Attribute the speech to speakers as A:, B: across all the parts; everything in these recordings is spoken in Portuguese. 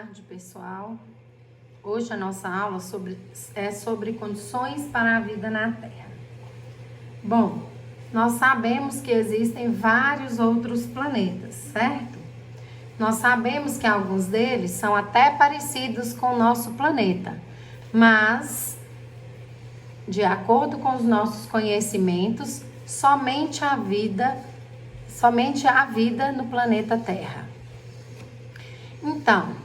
A: tarde, pessoal. Hoje a nossa aula é sobre condições para a vida na Terra. Bom, nós sabemos que existem vários outros planetas, certo? Nós sabemos que alguns deles são até parecidos com o nosso planeta, mas, de acordo com os nossos conhecimentos, somente há vida no planeta Terra. Então,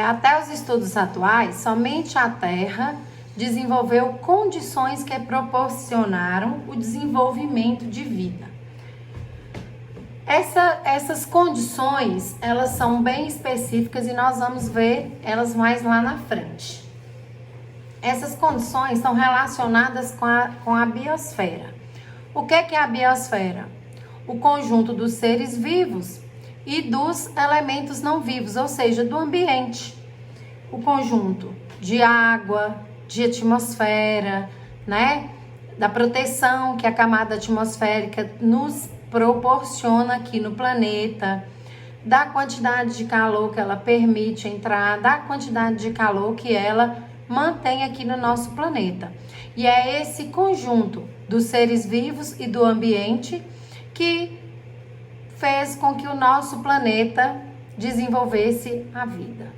A: até os estudos atuais, somente a Terra desenvolveu condições que proporcionaram o desenvolvimento de vida. Essas condições, elas são bem específicas e nós vamos ver elas mais lá na frente. Essas condições são relacionadas com a biosfera. O que é a biosfera? O conjunto dos seres vivos e dos elementos não vivos, ou seja, do ambiente. O conjunto de água, de atmosfera, né? Da proteção que a camada atmosférica nos proporciona aqui no planeta, da quantidade de calor que ela permite entrar, da quantidade de calor que ela mantém aqui no nosso planeta. E é esse conjunto dos seres vivos e do ambiente que fez com que o nosso planeta desenvolvesse a vida.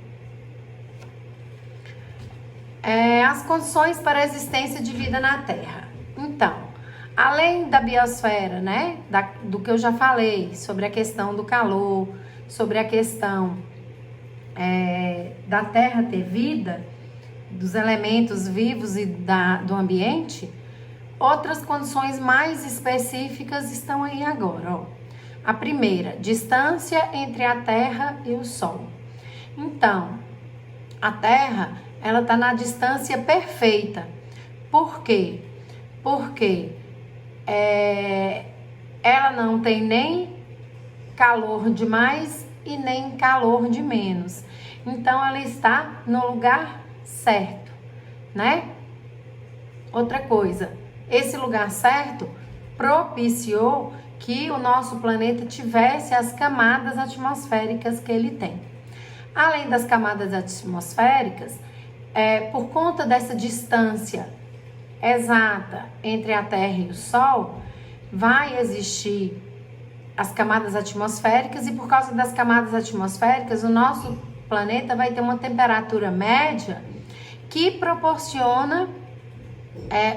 A: As condições para a existência de vida na Terra. Então, além da biosfera, né, do que eu já falei, sobre a questão do calor, sobre a questão da Terra ter vida, dos elementos vivos e do ambiente, outras condições mais específicas estão aí agora, ó. A primeira, distância entre a Terra e o Sol. Então, a Terra, ela está na distância perfeita. Por quê? Porque ela não tem nem calor de mais e nem calor de menos. Então, ela está no lugar certo, né? Outra coisa, esse lugar certo propiciou que o nosso planeta tivesse as camadas atmosféricas que ele tem. Além das camadas atmosféricas, por conta dessa distância exata entre a Terra e o Sol, vai existir as camadas atmosféricas, e por causa das camadas atmosféricas, o nosso planeta vai ter uma temperatura média que proporciona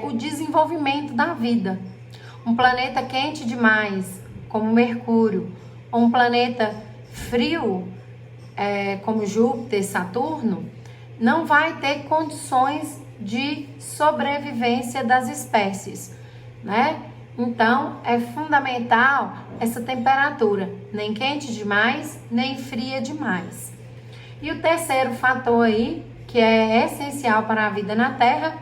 A: o desenvolvimento da vida. Um planeta quente demais, como Mercúrio, ou um planeta frio, como Júpiter, Saturno, não vai ter condições de sobrevivência das espécies, né? Então, é fundamental essa temperatura, nem quente demais, nem fria demais. E o terceiro fator aí, que é essencial para a vida na Terra,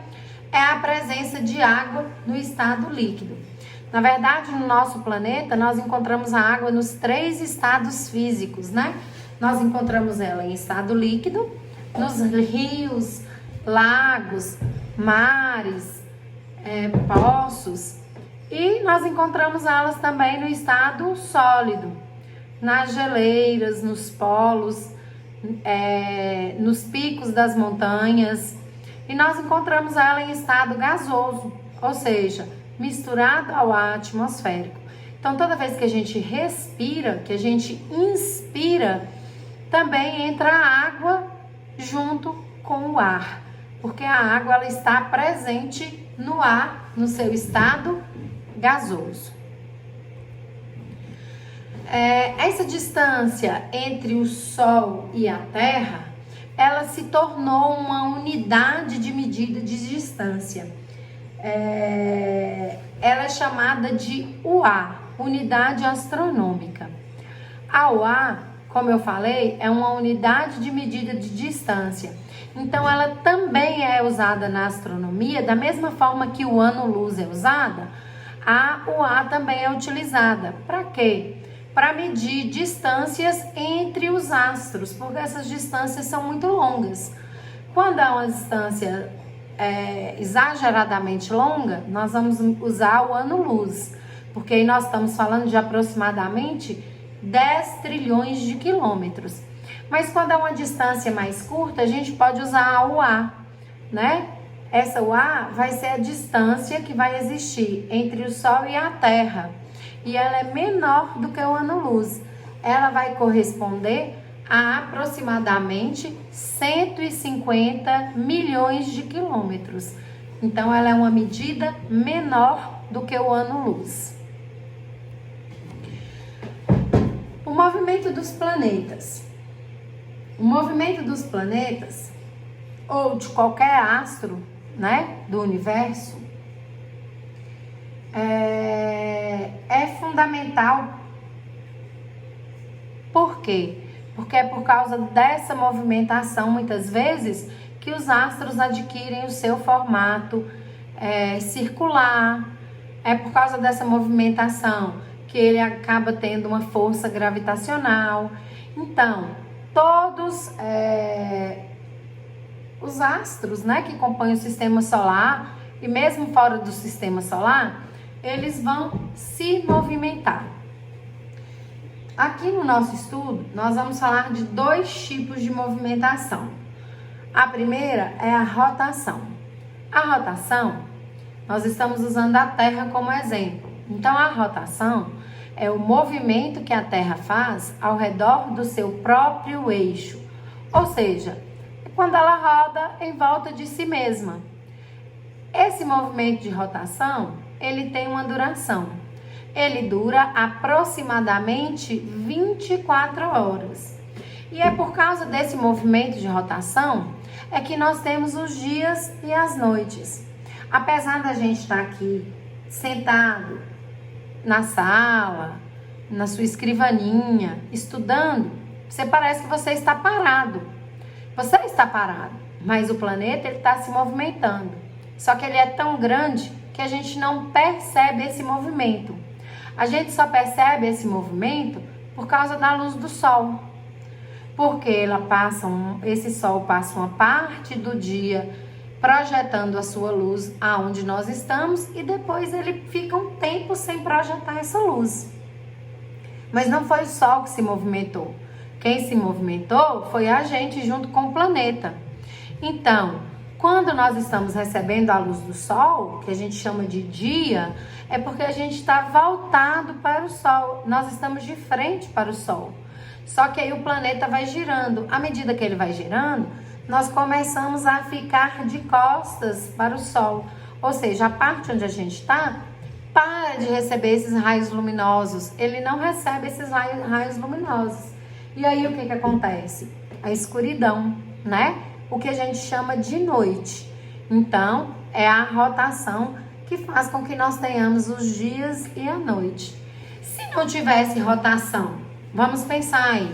A: é a presença de água no estado líquido. Na verdade, no nosso planeta, nós encontramos a água nos 3 estados físicos, né? Nós encontramos ela em estado líquido, nos rios, lagos, mares, poços, e nós encontramos elas também no estado sólido, nas geleiras, nos polos, nos picos das montanhas, e nós encontramos ela em estado gasoso, ou seja, misturado ao ar atmosférico. Então, toda vez que a gente respira, que a gente inspira, também entra a água junto com o ar, porque a água ela está presente no ar, no seu estado gasoso. Essa distância entre o Sol e a Terra, ela se tornou uma unidade de medida de distância. Ela é chamada de UA, unidade astronômica. A UA, como eu falei, é uma unidade de medida de distância. Então, ela também é usada na astronomia, da mesma forma que o ano-luz é usada, a UA também é utilizada. Para quê? Para medir distâncias entre os astros, porque essas distâncias são muito longas. Quando há uma distância exageradamente longa, nós vamos usar o ano-luz, porque aí nós estamos falando de aproximadamente 10 trilhões de quilômetros. Mas quando é uma distância mais curta, a gente pode usar a UA, né? Essa UA vai ser a distância que vai existir entre o Sol e a Terra. E ela é menor do que o ano-luz. Ela vai corresponder a aproximadamente 150 milhões de quilômetros. Então, ela é uma medida menor do que o ano-luz. O movimento dos planetas. O movimento dos planetas, ou de qualquer astro, né, do universo, é fundamental. Por quê? Porque é por causa dessa movimentação, muitas vezes, que os astros adquirem o seu formato circular. É por causa dessa movimentação que ele acaba tendo uma força gravitacional. Então, todos os astros, né, que compõem o sistema solar, e mesmo fora do sistema solar, eles vão se movimentar. Aqui no nosso estudo, nós vamos falar de 2 tipos de movimentação. A primeira é a rotação. A rotação, nós estamos usando a Terra como exemplo. Então, a rotação é o movimento que a Terra faz ao redor do seu próprio eixo. Ou seja, é quando ela roda em volta de si mesma. Esse movimento de rotação, ele tem uma duração. Ele dura aproximadamente 24 horas. E é por causa desse movimento de rotação é que nós temos os dias e as noites. Apesar da gente estar aqui sentado na sala, na sua escrivaninha, estudando, você parece que você está parado. Você está parado, mas o planeta ele está se movimentando. Só que ele é tão grande que a gente não percebe esse movimento. A gente só percebe esse movimento por causa da luz do Sol. Porque esse Sol passa uma parte do dia projetando a sua luz aonde nós estamos e depois ele fica um tempo sem projetar essa luz. Mas não foi o Sol que se movimentou. Quem se movimentou foi a gente junto com o planeta. Então, quando nós estamos recebendo a luz do Sol, que a gente chama de dia, é porque a gente está voltado para o Sol. Nós estamos de frente para o Sol. Só que aí o planeta vai girando. À medida que ele vai girando, nós começamos a ficar de costas para o Sol. Ou seja, a parte onde a gente está para de receber esses raios luminosos. Ele não recebe esses raios luminosos. E aí o que acontece? A escuridão, né? O que a gente chama de noite. Então, é a rotação que faz com que nós tenhamos os dias e a noite. Se não tivesse rotação, vamos pensar aí.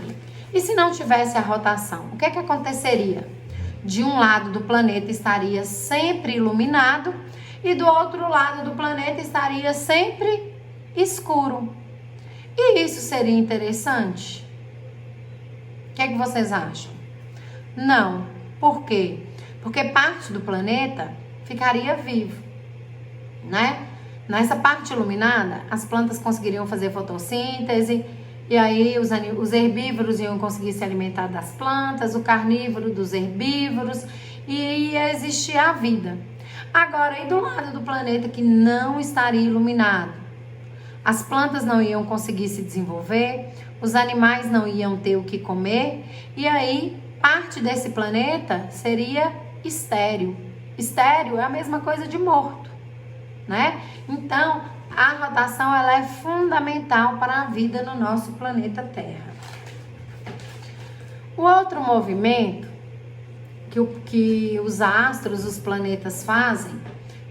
A: E se não tivesse a rotação, o que aconteceria? De um lado do planeta estaria sempre iluminado e do outro lado do planeta estaria sempre escuro. E isso seria interessante? O que vocês acham? Não. Por quê? Porque parte do planeta ficaria vivo, né? Nessa parte iluminada, as plantas conseguiriam fazer fotossíntese, e aí os herbívoros iam conseguir se alimentar das plantas, o carnívoro dos herbívoros, e ia existir a vida. Agora, e do lado do planeta que não estaria iluminado? As plantas não iam conseguir se desenvolver, os animais não iam ter o que comer, e aí parte desse planeta seria estéril. Estéril é a mesma coisa de morto, né? Então, a rotação ela é fundamental para a vida no nosso planeta Terra. O outro movimento que os astros, os planetas fazem,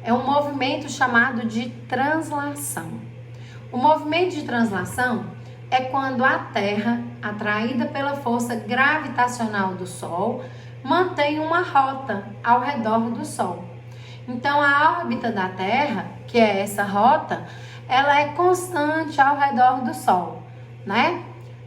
A: é um movimento chamado de translação. O movimento de translação é quando a Terra, atraída pela força gravitacional do Sol, mantém uma rota ao redor do Sol. Então, a órbita da Terra, que é essa rota, ela é constante ao redor do Sol, né?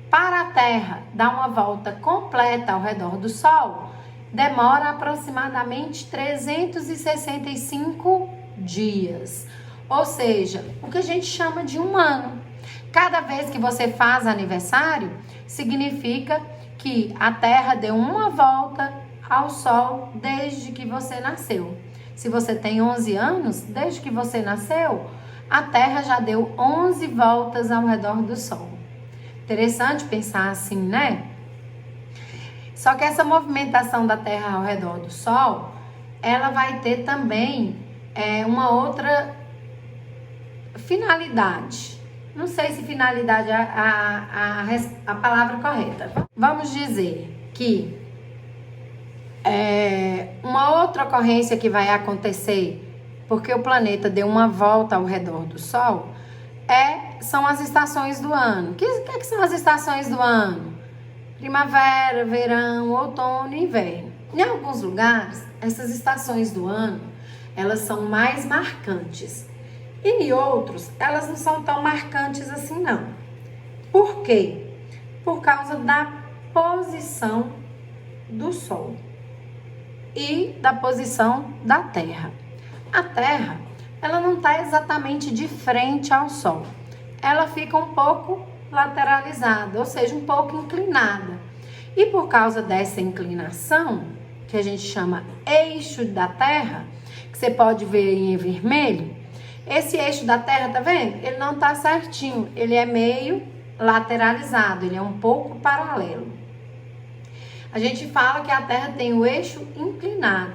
A: Para a Terra dar uma volta completa ao redor do Sol, demora aproximadamente 365 dias. Ou seja, o que a gente chama de um ano. Cada vez que você faz aniversário, significa que a Terra deu uma volta ao Sol desde que você nasceu. Se você tem 11 anos, desde que você nasceu, a Terra já deu 11 voltas ao redor do Sol. Interessante pensar assim, né? Só que essa movimentação da Terra ao redor do Sol, ela vai ter também uma outra finalidade. Não sei se finalidade é a palavra correta. Vamos dizer que uma outra ocorrência que vai acontecer porque o planeta deu uma volta ao redor do Sol são as estações do ano. O que são as estações do ano? Primavera, verão, outono e inverno. Em alguns lugares, essas estações do ano, elas são mais marcantes. E em outros, elas não são tão marcantes assim, não. Por quê? Por causa da posição do Sol e da posição da Terra. A Terra, ela não está exatamente de frente ao Sol. Ela fica um pouco lateralizada, ou seja, um pouco inclinada. E por causa dessa inclinação, que a gente chama eixo da Terra, que você pode ver em vermelho, esse eixo da Terra, tá vendo? Ele não tá certinho, ele é meio lateralizado, ele é um pouco paralelo. A gente fala que a Terra tem o eixo inclinado.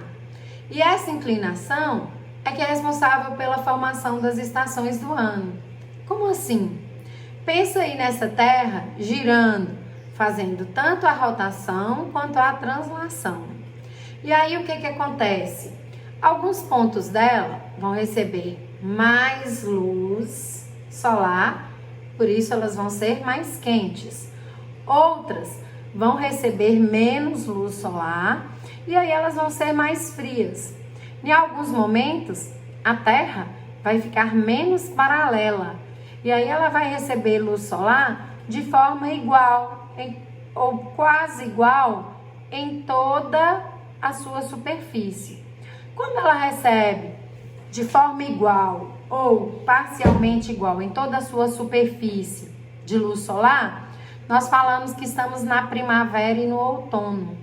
A: E essa inclinação é que é responsável pela formação das estações do ano. Como assim? Pensa aí nessa Terra girando, fazendo tanto a rotação quanto a translação. E aí o que acontece? Alguns pontos dela vão receber mais luz solar, por isso elas vão ser mais quentes. Outras vão receber menos luz solar e aí elas vão ser mais frias. Em alguns momentos, a Terra vai ficar menos paralela e aí ela vai receber luz solar de forma igual ou quase igual em toda a sua superfície. Quando ela recebe de forma igual ou parcialmente igual em toda a sua superfície de luz solar, nós falamos que estamos na primavera e no outono,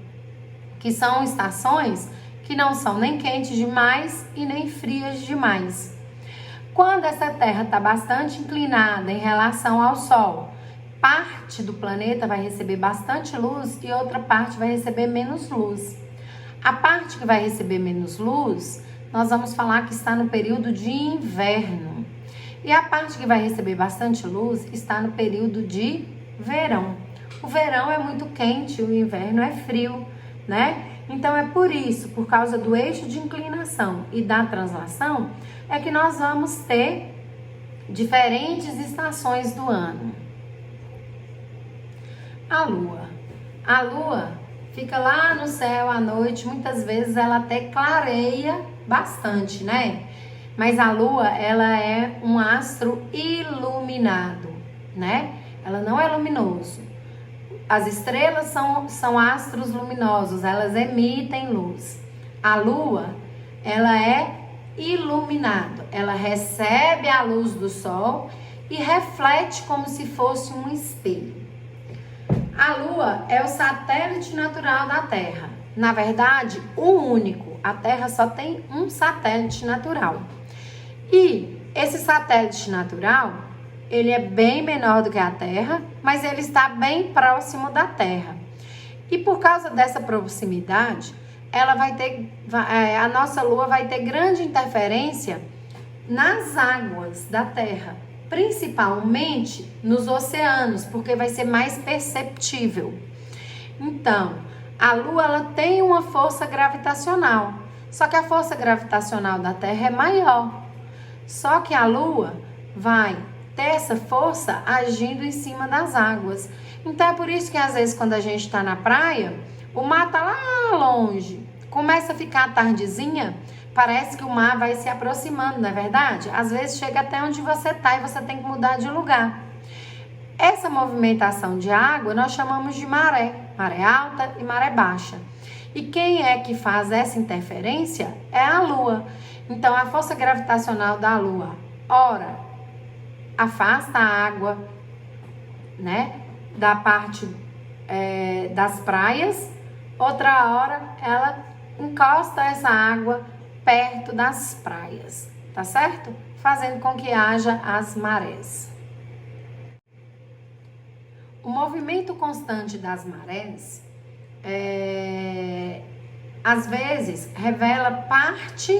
A: que são estações que não são nem quentes demais e nem frias demais. Quando essa Terra está bastante inclinada em relação ao Sol, parte do planeta vai receber bastante luz e outra parte vai receber menos luz. A parte que vai receber menos luz, nós vamos falar que está no período de inverno. E a parte que vai receber bastante luz está no período de verão. O verão é muito quente, o inverno é frio, né? Então é por isso, por causa do eixo de inclinação e da translação, é que nós vamos ter diferentes estações do ano. A Lua. A Lua fica lá no céu à noite, muitas vezes ela até clareia bastante, né? Mas a Lua, ela é um astro iluminado, né? Ela não é luminoso. As estrelas são astros luminosos, elas emitem luz. A Lua, ela é iluminado, ela recebe a luz do Sol e reflete como se fosse um espelho. A Lua é o satélite natural da Terra. Na verdade, o único. A Terra só tem um satélite natural. E esse satélite natural, ele é bem menor do que a Terra, mas ele está bem próximo da Terra. E por causa dessa proximidade, a nossa Lua vai ter grande interferência nas águas da Terra, principalmente nos oceanos, porque vai ser mais perceptível. Então, a Lua, ela tem uma força gravitacional, só que a força gravitacional da Terra é maior. Só que a Lua vai ter essa força agindo em cima das águas. Então é por isso que às vezes quando a gente está na praia, o mar está lá longe, começa a ficar a tardezinha, parece que o mar vai se aproximando, não é verdade? Às vezes chega até onde você está e você tem que mudar de lugar. Essa movimentação de água nós chamamos de maré alta e maré baixa. E quem é que faz essa interferência é a Lua. Então a força gravitacional da Lua, ora, afasta a água, né, da parte das praias, outra hora ela encosta essa água perto das praias, tá certo? Fazendo com que haja as marés. O movimento constante das marés, às vezes, revela parte,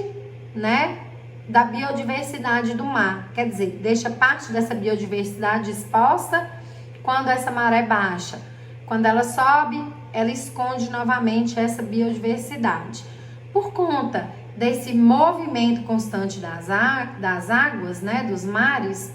A: né, da biodiversidade do mar. Quer dizer, deixa parte dessa biodiversidade exposta quando essa maré baixa. Quando ela sobe, ela esconde novamente essa biodiversidade. Por conta desse movimento constante das águas, né, dos mares,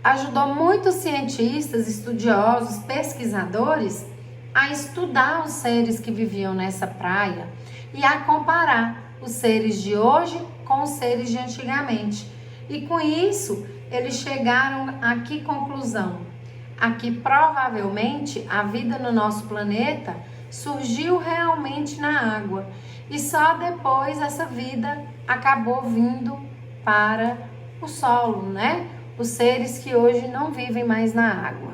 A: ajudou muitos cientistas, estudiosos, pesquisadores a estudar os seres que viviam nessa praia e a comparar os seres de hoje com os seres de antigamente. E com isso, eles chegaram a que conclusão? A que provavelmente a vida no nosso planeta surgiu realmente na água e só depois essa vida acabou vindo para o solo, né? Os seres que hoje não vivem mais na água.